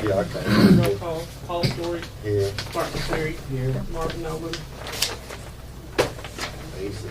Yeah, okay. Roll call. Paul Story. Here. Martin Terry. Here. Martin Nolan. Basic.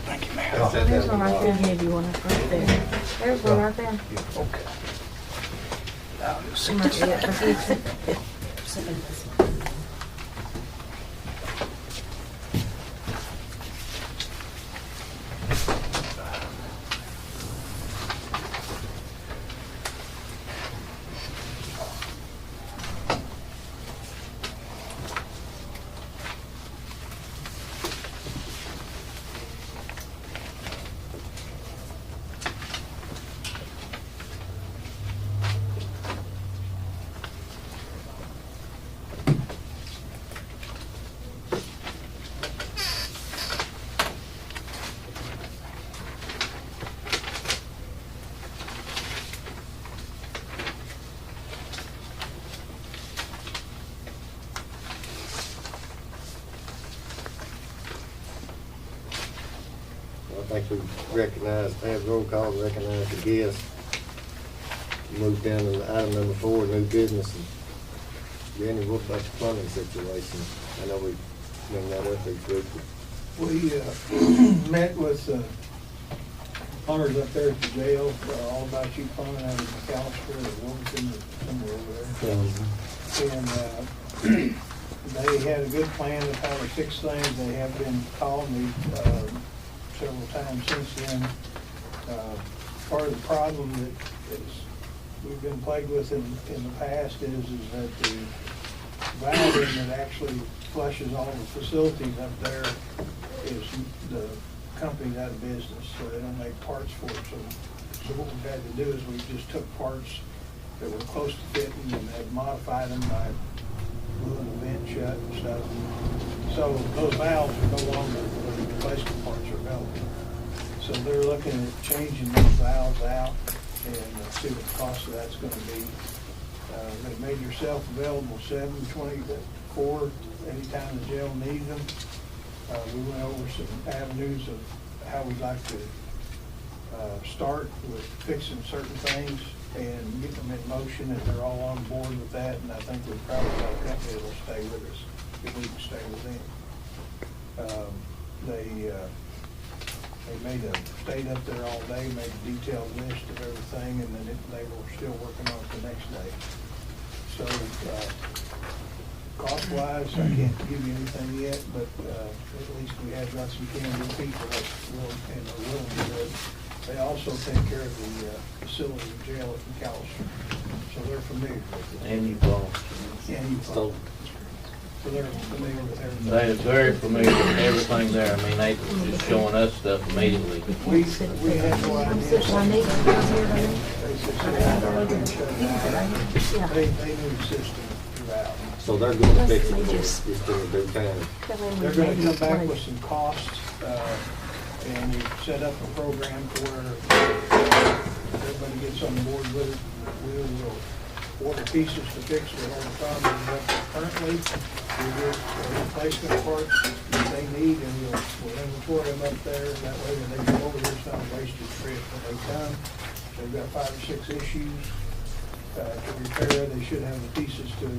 Thank you, ma'am. There's one right there, heavy one right there. There's one right there. Okay. Now, you'll see Come this. on, yeah, think we recognized, have roll call and recognize the guests. Move down to item number 4, new business. And Jenny, what about the plumbing situation? I know we bring that up each week. We met with plumbers up there at the jail, all about you plumbing out of McAllister or Wilmington or somewhere over there. And they had a good plan of how to fix things. They have been called me several times since then. Part of the problem that we've been plagued with in the past is that the valving that actually flushes all the facilities up there is the company's out of business, so they don't make parts for it. So what we've had to do is we just took parts that were close to fitting and had modified them by gluing the vent shut and stuff. So those valves are no longer, the replacement parts are available. So they're looking at changing those valves out and see what the cost of that's going to be. They made yourself available 7/24 anytime the jail needs them. We went over some avenues of how we'd like to start with fixing certain things and get them in motion, and they're all on board with that. And I think we've probably got a company that'll stay with us if we can stay with them. They stayed up there all day, made a detailed list of everything, and then they were still working on it the next day. So, cost-wise, I can't give you anything yet, but at least we have got some can-do people that will and are willing to do it. They also take care of the facility jail at McAllister, so they're familiar with it. And you fall. And you So, So they're familiar with everything. They is very familiar with everything there. I mean, they just showing us stuff immediately. We had no idea. Sit my neighbor down here, They said, "Sit down there and shut it down." They knew the system throughout. so they're going to fix it for us, just in due time. They're gonna come back with some costs, and we set up a program to where everybody gets on board with it. We will order pieces to fix whatever the problem is up there currently. We get replacement parts that they need, and we'll inventory them up there. That way, when they go over there, it's not a wasted trip when they come. They've got 5 or 6 issues to repair. They should have the pieces to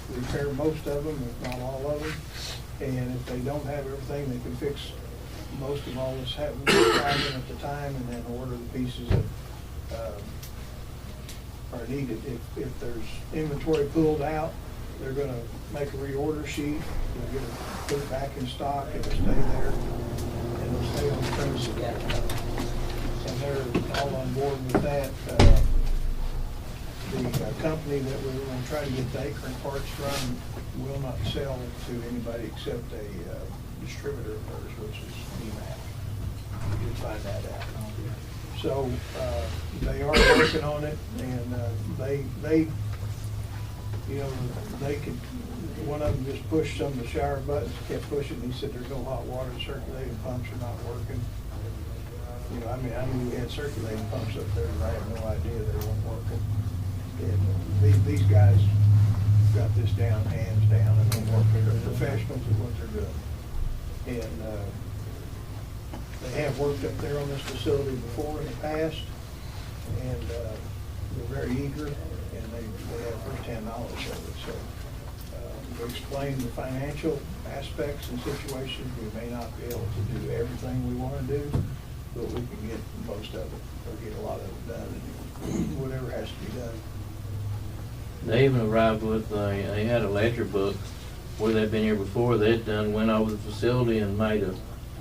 repair most of them, if not all of them. And if they don't have everything, they can fix most of all this happening at the time, and then order the pieces that are needed. If there's inventory pulled out, they're gonna make a reorder sheet, they'll get it, put it back in stock, it'll stay there, and it'll stay on the premises. And they're all on board with that. The company that we were gonna try to get the Acorn parts from will not sell to anybody except a distributor of hers, which is DMAP. You can find that out. So, they are working on it, and they, you know, they could, one of them just pushed some of the shower buttons, kept pushing, he said there's no hot water, the circulating pumps are not working. You know, I mean, we had circulating pumps up there, and I had no idea they weren't working. And these guys got this down, hands down, and they're working, they're professionals at what they're doing. And, they have worked up there on this facility before in the past, and they're very eager, and they have first-hand knowledge of it. So we explained the financial aspects and situations. We may not be able to do everything we want to do, but we can get most of it, or get a lot of it done, and whatever has to be done. They even arrived with, they had a ledger book where they'd been here before. They'd went over the facility and made a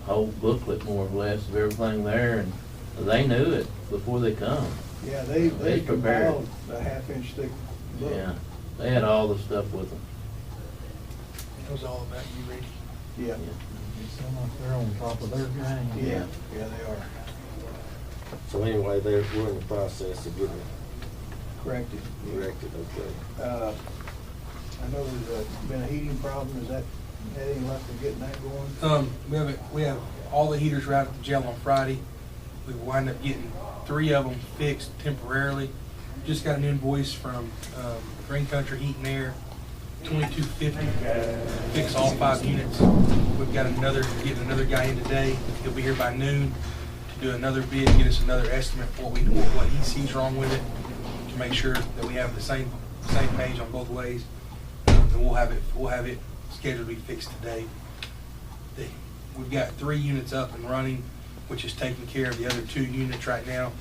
whole booklet more or less of everything there, and they knew it before they come. Yeah, they prepared. compiled a 1/2-inch thick book. Yeah, they had all the stuff with them. It was all about you, Ricky. Yeah, They're on top of their game. yeah, they are. So anyway, we're in the process of getting it Corrected. corrected, okay. I know there's been a heating problem. Is that, had any luck of getting that going? We have all the heaters right at the jail on Friday. We wind up getting 3 of them fixed temporarily. Just got an invoice from Green Country Heat and Air $2,250, fix all 5 units. We've got getting another guy in today. He'll be here by noon to do another bid, get us another estimate for what he sees wrong with it, to make sure that we have the same page on both ways. And we'll have it scheduled to be fixed today. We've got 3 units up and running, which is taking care of the other 2 units right now.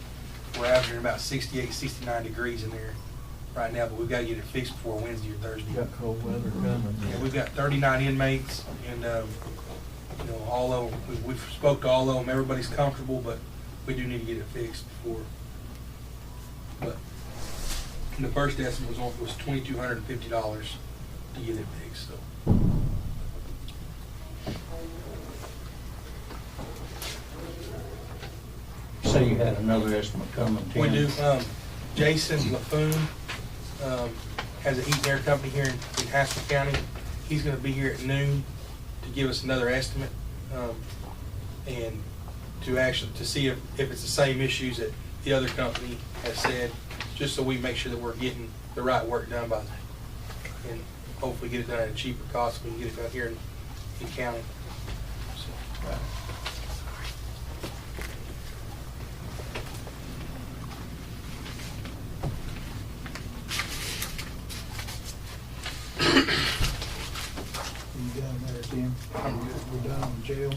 We're averaging about 68, 69 degrees in there right now, but we've got to get it fixed before Wednesday or Thursday. Got cold weather coming. Yeah, we've got 39 inmates, and you know, all of them, we've spoke to all of them. Everybody's comfortable, but we do need to get it fixed before. But the first estimate was $2,250 to get it fixed. So. Say you had another estimate coming, Tim. We do. Jason LaFoon has a heat and air company here in Haskell County. He's going to be here at noon to give us another estimate and to see if it's the same issues that the other company has said, just so we make sure that we're getting the right work done and hopefully get it done at a cheaper cost. We can get it done here in county. So, You done there, Tim? We're done on jail.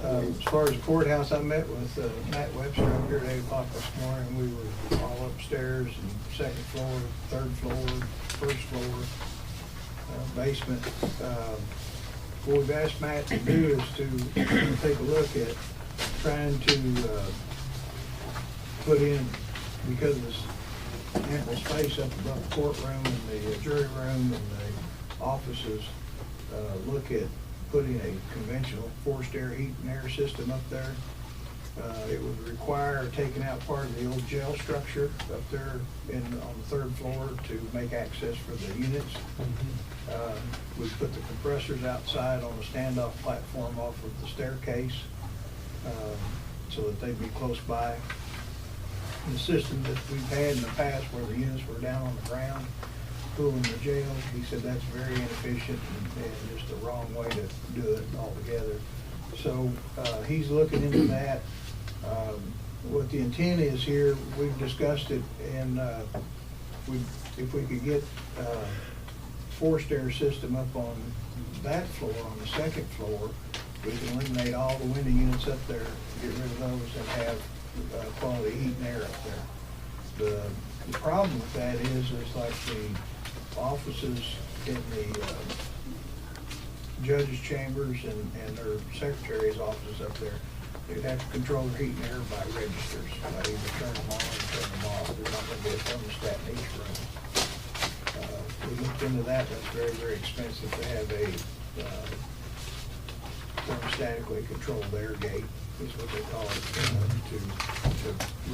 As far as the courthouse, I met with Matt Webster up here at 8 o'clock this morning. We were all upstairs, and second floor, third floor, first floor, basement. What we've asked Matt to do is to take a look at trying to put in, because there's ample space up above the courtroom and the jury room and the offices, look at putting a conventional forced air heat and air system up there. It would require taking out part of the old jail structure up there on the third floor to make access for the units. We put the compressors outside on the standoff platform off of the staircase so that they'd be close by. The system that we've had in the past where the units were down on the ground, cooling the jail, he said that's very inefficient and just the wrong way to do it altogether. So he's looking into that. What the intent is here, we've discussed it, and if we could get forced air system up on that floor, on the second floor, we can eliminate all the window units up there, get rid of those, and have quality heat and air up there. The problem with that is like the offices in the judges' chambers and their secretary's offices up there, they'd have to control their heat and air by registers, by either turn them on or turn them off. There's not going to be a thermostat in each room. We looked into that. That's very, very expensive to have a thermostatically controlled air gate, is what they call it, to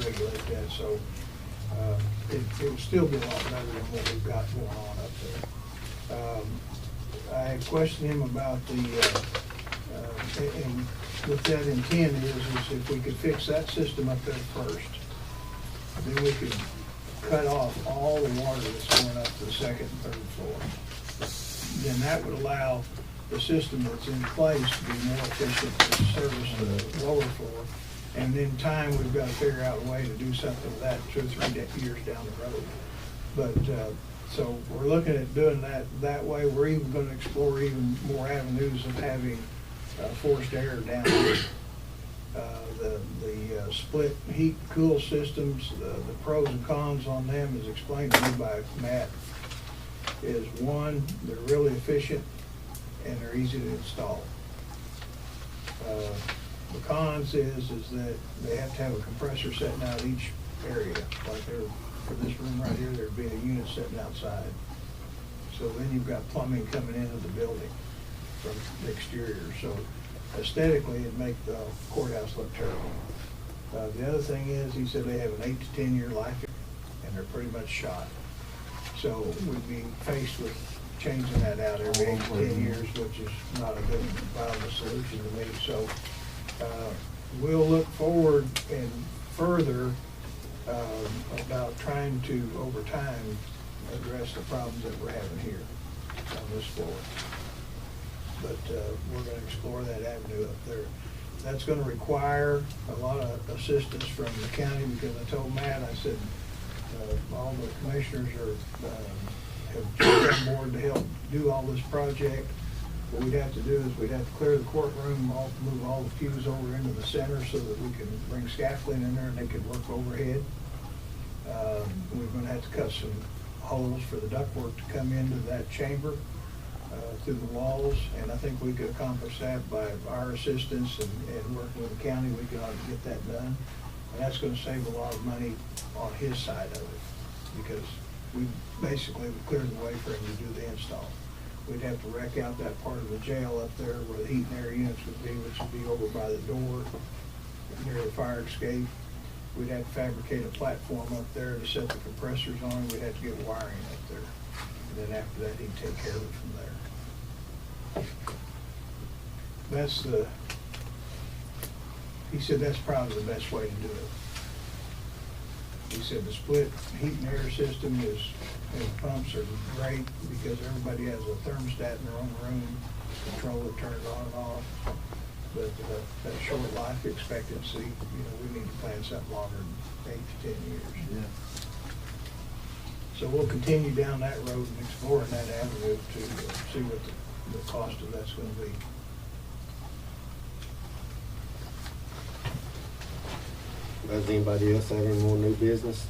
regulate that. So it would still be a lot better than what we've got going on up there. I questioned him about and what that intent is if we could fix that system up there first, then we could cut off all the water that's going up to the second and third floor. Then that would allow the system that's in place to be more efficient to service the lower floor. And in time, we've got to figure out a way to do something with that 2 or 3 years down the road. But so we're looking at doing that way. We're even going to explore even more avenues of having forced air down here. The split heat cool systems, the pros and cons on them, as explained to me by Matt, is one, they're really efficient and they're easy to install. The cons is that they have to have a compressor sitting out each area. Like for this room right here, there'd be a unit sitting outside. So then you've got plumbing coming into the building from the exterior. So aesthetically, it'd make the courthouse look terrible. The other thing is, he said they have an 8 to 10 year life, and they're pretty much shot. So we'd be faced with changing that out every 8 to 10 years, which is not a good viable solution to me. So we'll look forward and further about trying to, over time, address the problems that we're having here. on this floor. But we're gonna explore that avenue up there. That's gonna require a lot of assistance from the county, because I told Matt, I said, all the commissioners have jumped on board to help do all this project. What we'd have to do is we'd have to clear the courtroom, move all the pews over into the center so that we can bring scaffolding in there and they could work overhead. We're gonna have to cut some holes for the ductwork to come into that chamber through the walls, and I think we could accomplish that by our assistance and working with the county. We could ought to get that done, and that's gonna save a lot of money on his side of it, because we basically would clear the way for him to do the install. We'd have to wreck out that part of the jail up there where the heat and air units would be, which would be over by the door near the fire escape. We'd have to fabricate a platform up there to set the compressors on. We'd have to get wiring up there. And then after that, he'd take care of it from there. He said that's probably the best way to do it. He said the split heat and air system and pumps are great because everybody has a thermostat in their own room, control it, turn it on and off. But that short life expectancy, we need to plan something longer than 8 to 10 years. Yeah. So we'll continue down that road and exploring that avenue to see what the cost of that's going to be. Does anybody else have any more new business?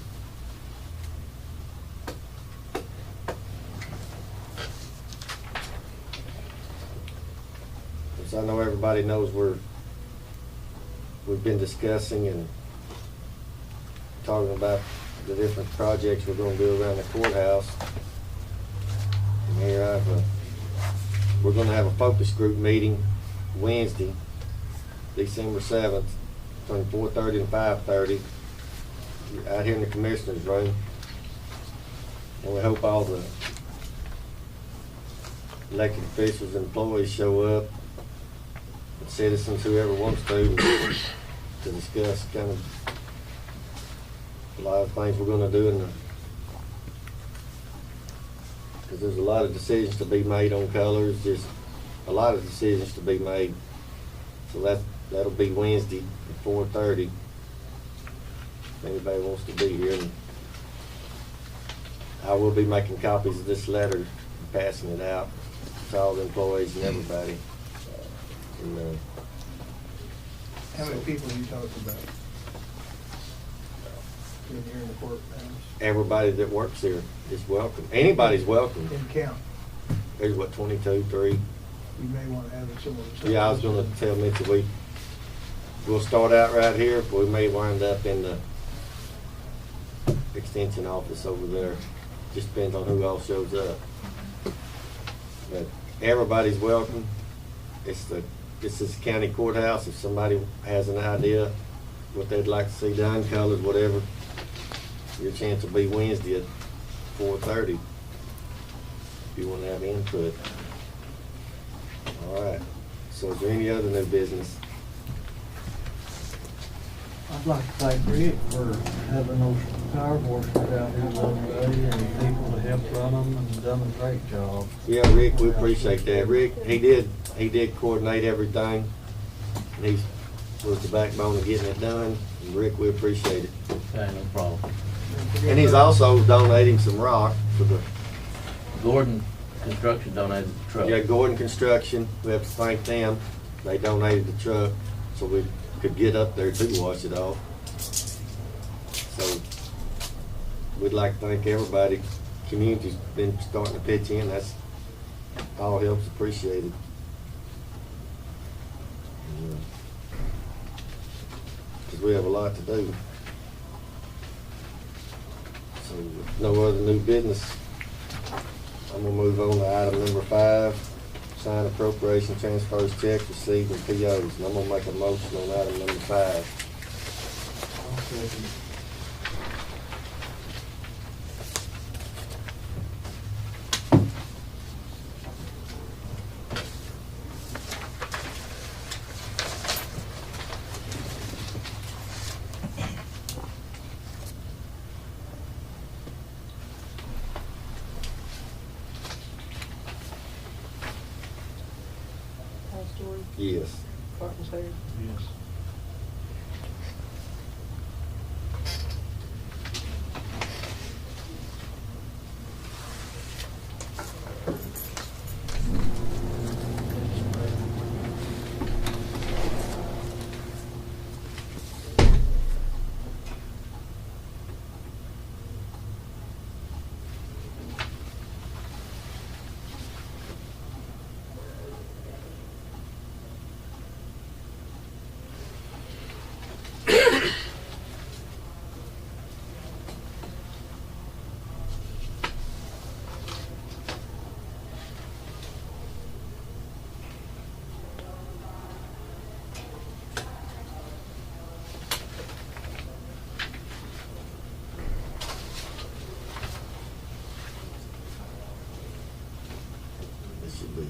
So I know everybody knows we've been discussing and talking about the different projects we're gonna do around the courthouse. And here we're gonna have a focus group meeting Wednesday, December 7th, between 4:30 and 5:30, out here in the commissioner's room. And we hope all the elected officials and employees show up, citizens, whoever wants to discuss kind of a lot of things we're going to do because there's a lot of decisions to be made on colors. There's a lot of decisions to be made. So that'll be Wednesday at 4:30. If anybody wants to be here, and I will be making copies of this letter and passing it out to all the employees and everybody. And, How many people are you talking about? In here in the courthouse? everybody that works here is welcome. Anybody's welcome. In count. There's what, 22, 3? You may want to have it somewhere. Yeah, I was gonna tell Mitchell we'll start out right here, but we may wind up in the extension office over there. Just depends on who all shows up. But everybody's welcome. This is the county courthouse. If somebody has an idea what they'd like to see done, colors, whatever, your chance will be Wednesday at 4:30 if you want to have input. All right. So is there any other new business? I'd like to thank Rick for having those power washers out here the other day and people to help run them and done a great job. Yeah, Rick, we appreciate that. Rick, he did coordinate everything. And he was the backbone of getting it done. And Rick, we appreciate it. Okay, no problem. And he's also donating some rock for the, Gordon Construction donated the truck. yeah, Gordon Construction. We have to thank them. They donated the truck so we could get up there to wash it off. So we'd like to thank everybody. Community's been starting to pitch in. That's all helps appreciated. Because we have a lot to do. So with no other new business, I'm gonna move on to item number 5. Sign appropriation transfers, checks received, and POs. And I'm gonna make a motion on item number 5. Yes. Carpenter. Yes. This should be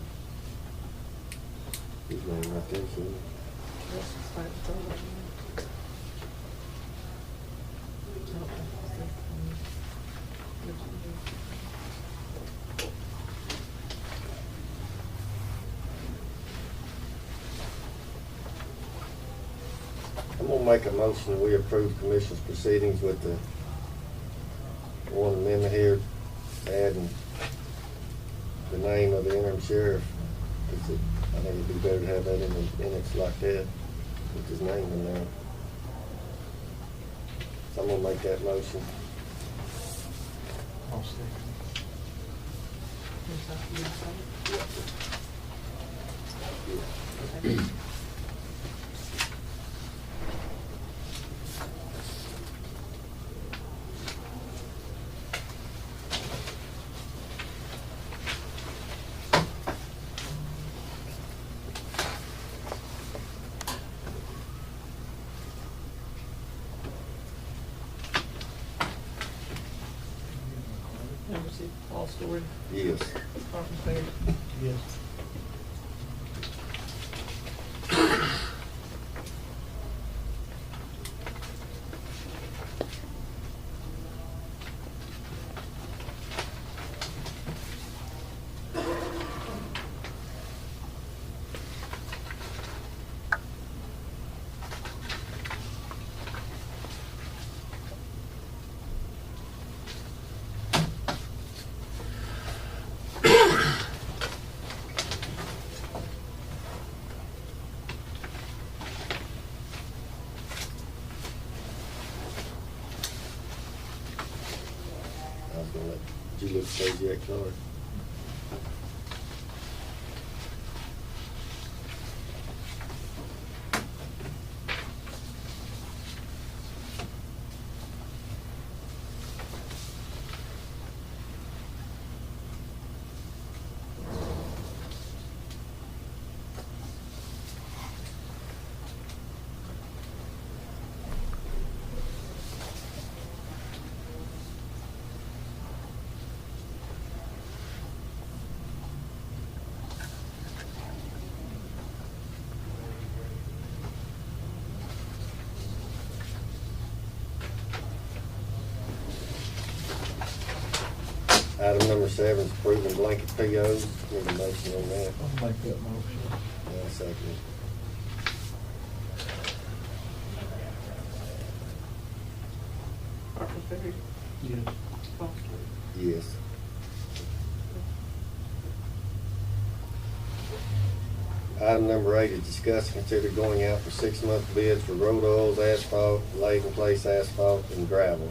his name right there, shouldn't it? Let's just start with the one. I'm gonna make a motion that we approve commission's proceedings with the one amendment here, adding the name of the interim sheriff. 'Cause I think it'd be better to have that in the minutes like that, with his name in there. So I'm gonna make that motion. I'll second. Number 6, Paul Story. Yes. Carpenter. Yes. I was gonna let you look at that card. Item number 7 is approving blanket POs. Need a motion on that. I'll make that motion. Yeah, second. Carpenter. Yes. Paul Story. Yes. Item number 8 is discuss and consider going out for 6-month bids for road oils, asphalt, laid-in-place asphalt, and gravel.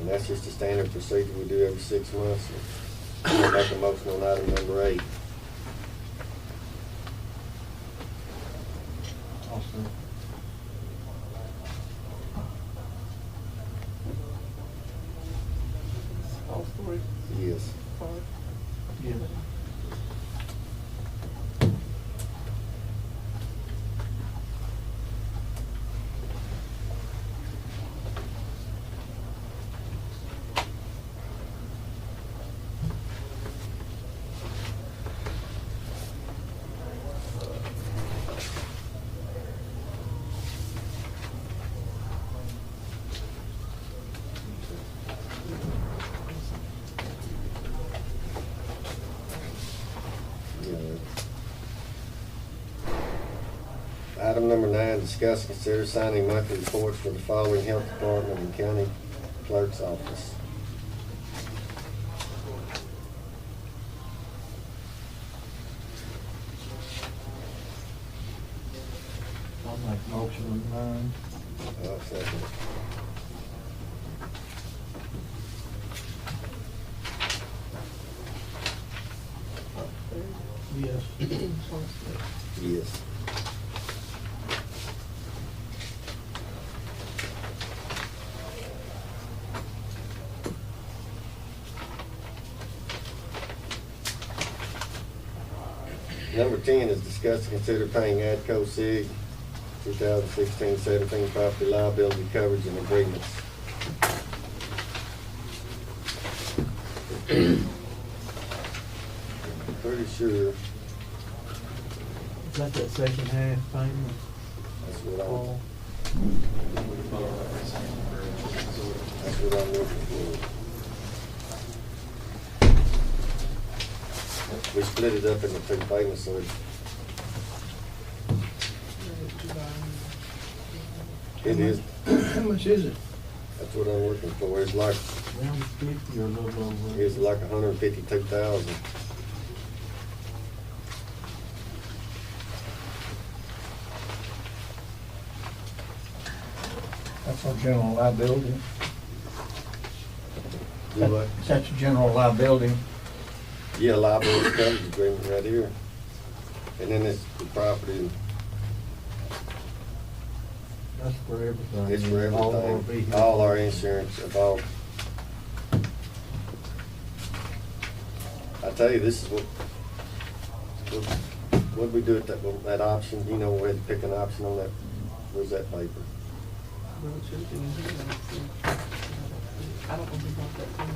And that's just a standard procedure we do every 6 months. I'll make a motion on item number 8. I'll second. Paul Story. Yes. Carter. Yes. Item number 9, discuss, consider signing monthly reports for the following health department and county clerk's office. I'll make a motion on mine. I'll second it. Yes. Yes. Number 10 is discuss and consider paying ADCO SIG 2016-17 property liability coverage and agreements. Pretty sure Is that second half payment? that's what Paul? I'm looking for. We split it up into 2 payments, so it is, How much is it? that's what I'm looking for. It's like, Around 50 or a little over. it's like 152,000. That's our general liability. Do what? That's general liability. Yeah, liability coverage agreement right here. And then it's the property, That's for everything. it's for All our everything, vehicles. all our insurance of all. I tell you, this is what'd we do at that option? You know, we had to pick an option on that, where's that paper? Well, it should have been in here, I don't see. I don't know who bought that from me.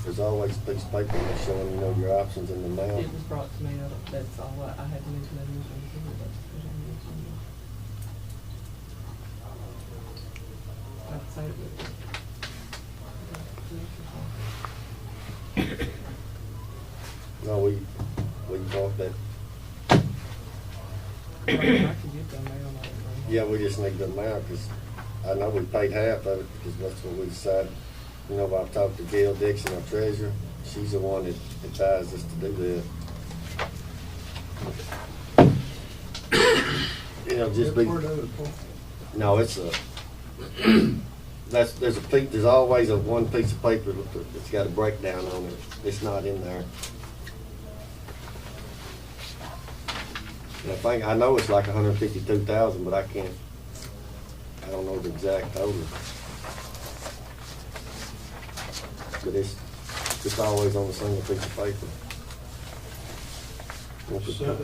There's always a piece of paper that's showing, you know, your options in the mail. It was brought to me, that's all, I had to mention that in this one, but there's only this one. I'd say it would. No, we bought that, I could get the mail, I don't know. yeah, we just need the amount, because I know we paid half of it, because that's what we decided. You know, I've talked to Gail Dixon, our treasurer, she's the one that advised us to do that. You know, just be, What part of it, Paul? no, it's a, there's always one piece of paper that's got a breakdown on it, it's not in there. And I know it's like 152,000, but I don't know the exact total. But it's always on the single piece of paper.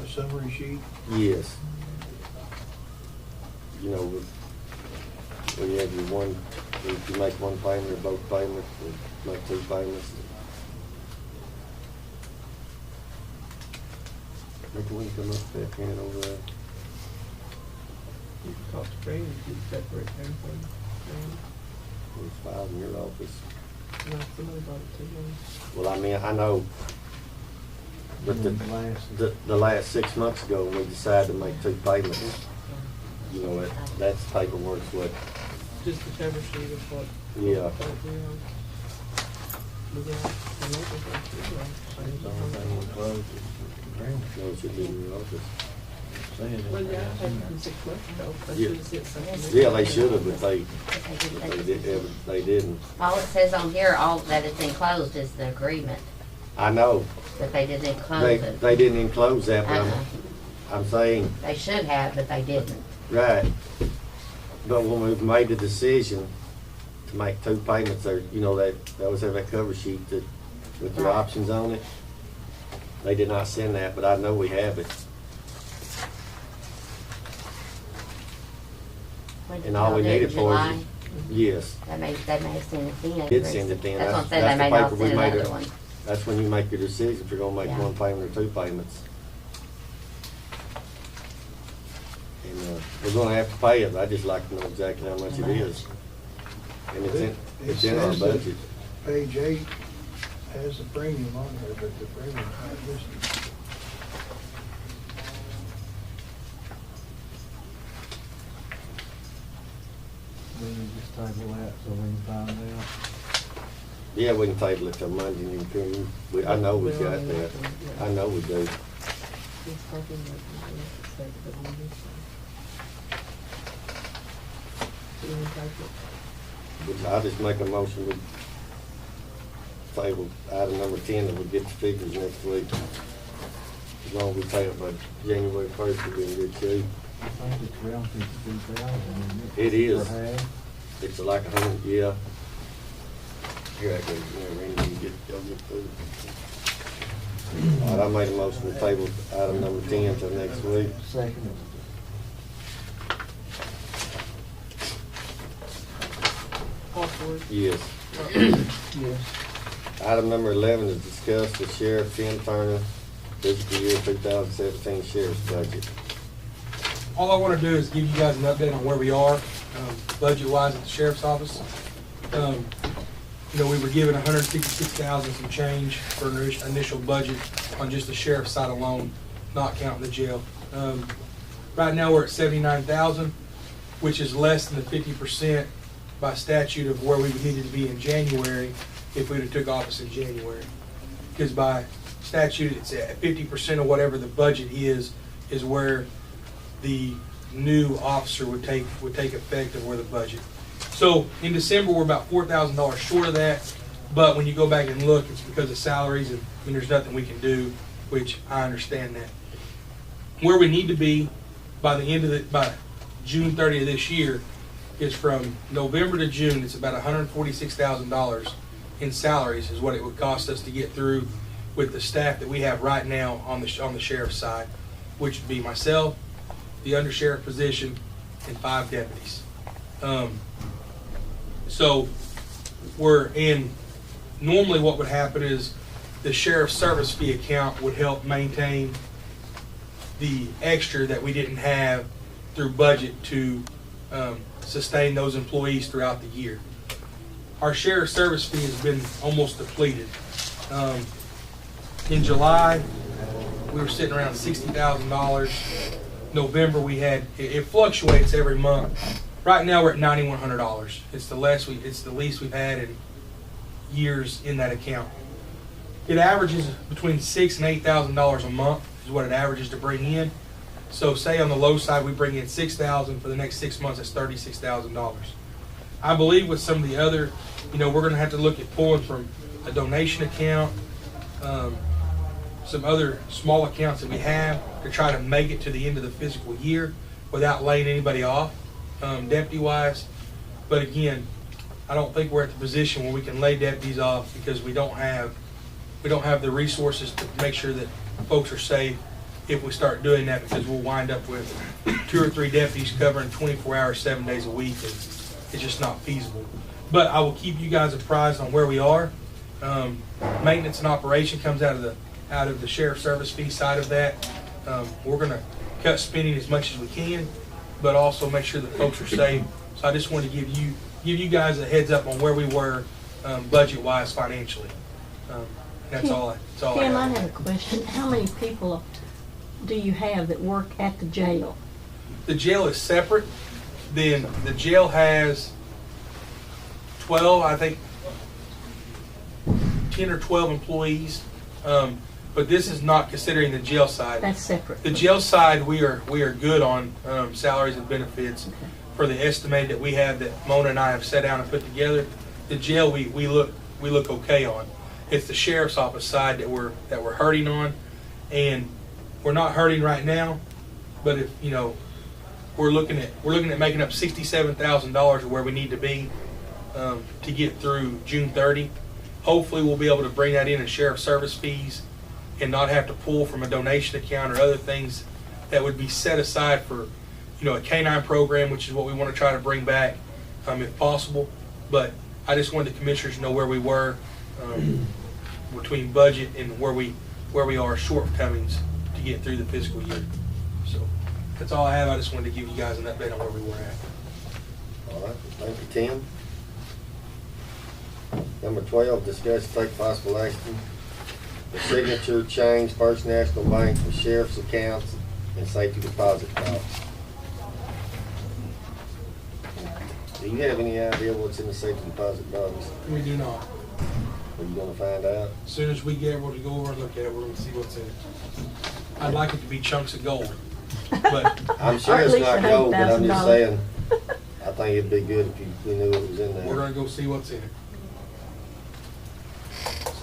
Summary sheet. Yes. You know, when you have your one, if you make one payment or both payments, or make 2 payments. Make one come up that can over there. You could talk to Fred, you could separate everything. There's 5 in your office. No, somebody brought it to me. Well, I mean, I know, but the last 6 months ago, when we decided to make 2 payments, you know, that's paperwork's what, Just the cover sheet of what. Yeah. what we are. We got the local thing, no, it should be in your office. well, yeah, I paid them 6 months ago, they Yeah. should have said something. Yeah, they should have, but they didn't. All it says on here, all that is enclosed is the agreement, I know, but they didn't they enclose it. didn't enclose that, but Uh-uh. I'm saying, They should have, but they didn't. right. But when we've made the decision to make 2 payments, there, you know, they always have that cover sheet with your Right. options on it. They did not send that, but I know we have it. When did And all y'all we do it, needed for July? is, yes, They may have sent it in. did send it in. That's what I'm saying, That's they may the not paper we send made another it. one. That's when you make your decision if you're gonna make Yeah. 1 payment or 2 payments. And, we're gonna have to pay it, I just like to know exactly how much it is. And it's in our It says that budget. Page 8 has the premium on there, but the premium's not listed. We can just table that so we can find out. Yeah, we can table it till Monday, and you can, I know we got that. I know we do. It's talking about the state of the money. So you want to take it? I'll just make a motion, we table item number 10, and we'll get the figures next week. As long as we pay it by January 1st, we'll be in good shape. I think it's around 52,000, isn't it? It is. For half. It's like 100, yeah. Here I go, yeah, Randy, you go get through. All right, I made a motion to table item number 10 till next week. Second. Awkward. Yes. Yes. Item number 11 is discuss the Sheriff Tim Turner fiscal year 2017 sheriff's budget. All I want to do is give you guys an update on where we are, budget-wise at the sheriff's office. You know, we were given $166,000 some change for an initial budget on just the sheriff's side alone, not counting the jail. Right now, we're at $79,000, which is less than the 50% by statute of where we needed to be in January if we'd have took office in January. Because by statute, it's at 50% of whatever the budget is where the new officer would take effect of where the budget. So in December, we're about $4,000 short of that, but when you go back and look, it's because of salaries, and there's nothing we can do, which I understand that. Where we need to be by by June 30th of this year is from November to June, it's about $146,000 in salaries is what it would cost us to get through with the staff that we have right now on the sheriff's side, which would be myself, the undersheriff position, and 5 deputies. So we're in, normally what would happen is the sheriff's service fee account would help maintain the extra that we didn't have through budget to sustain those employees throughout the year. Our sheriff's service fee has been almost depleted. In July, we were sitting around $60,000. November, we had, it fluctuates every month. Right now, we're at $9,100. It's the least we've had in years in that account. It averages between $6,000 and $8,000 a month is what it averages to bring in. So say on the low side, we bring in $6,000 for the next 6 months, that's $36,000. I believe with some of the other, we're going to have to look at pulling from a donation account, some other small accounts that we have to try to make it to the end of the fiscal year without laying anybody off, deputy-wise. But again, I don't think we're at the position where we can lay deputies off because we don't have the resources to make sure that folks are safe if we start doing that, because we'll wind up with 2 or 3 deputies covering 24 hours, 7 days a week, and it's just not feasible. But I will keep you guys apprised on where we are. Maintenance and operation comes out of the sheriff's service fee side of that. We're going to cut spending as much as we can, but also make sure that folks are safe. So I just wanted to give you guys a heads up on where we were budget-wise financially. That's all I Tim, I have. have a question. How many people do you have that work at the jail? The jail is separate. Then the jail has 12, I think, 10 or 12 employees. But this is not considering the jail side. That's separate. The jail side, we are good on salaries and benefits for the estimate that we have, that Mona and I have sat down and put together. The jail we look okay on. It's the sheriff's office side that we're hurting on, and we're not hurting right now. But if we're looking at making up $67,000 of where we need to be to get through June 30. Hopefully, we'll be able to bring that in sheriff service fees and not have to pull from a donation account or other things that would be set aside for, a canine program, which is what we want to try to bring back if possible. But I just wanted the commissioners to know where we were between budget and where we are shortcomings to get through the fiscal year. So that's all I have. I just wanted to give you guys an update on where we were at. All right, thank you, Tim. Number 12, discuss take possible action. The signature change First National Bank for sheriff's accounts and safety deposit box. Do you have any idea what's in the safety deposit box? We do not. Are you gonna find out? As soon as we get able to go over and look at it, we're gonna see what's in it. I'd like it to be chunks of gold, but I'm sure Or at it's least not gold, but I'm just $100,000. saying, I think it'd be good if we knew what was in we're there. gonna go see what's in it.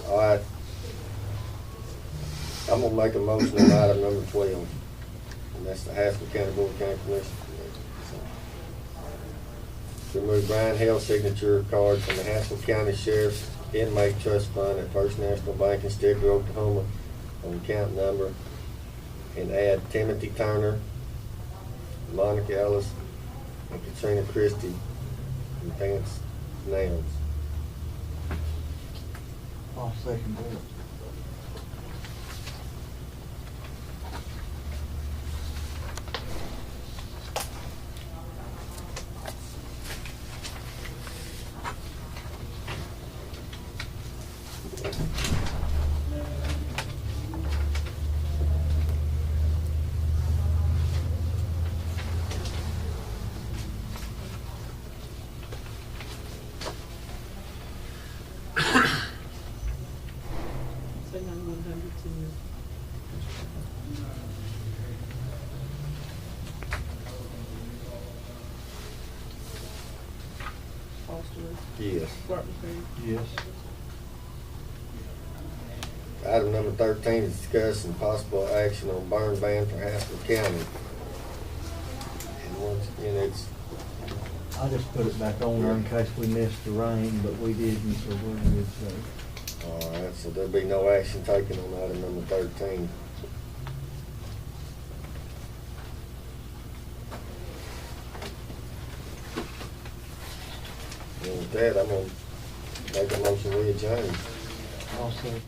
All right. I'm gonna make a motion on item number 12, and that's the Haskell County Board of County Commissioners. To remove Brian Hill's signature card from the Haskell County Sheriff's Inmate Trust Fund at First National Bank in Stigler, Oklahoma, on account number, and add Timothy Turner, Monica Ellis, and Katrina Christie in Vance names. I'll second that. Say 9100 to Foster, Yes. Barton Creek. Yes. Item number 13 is discuss and possible action on burn ban for Haskell County. And once again, it's, I just put it back on there in case we missed the rain, but we didn't, so we're good, so. all right, so there'll be no action taken on item number 13. And with that, I'm gonna make a motion we adjourn. I'll second.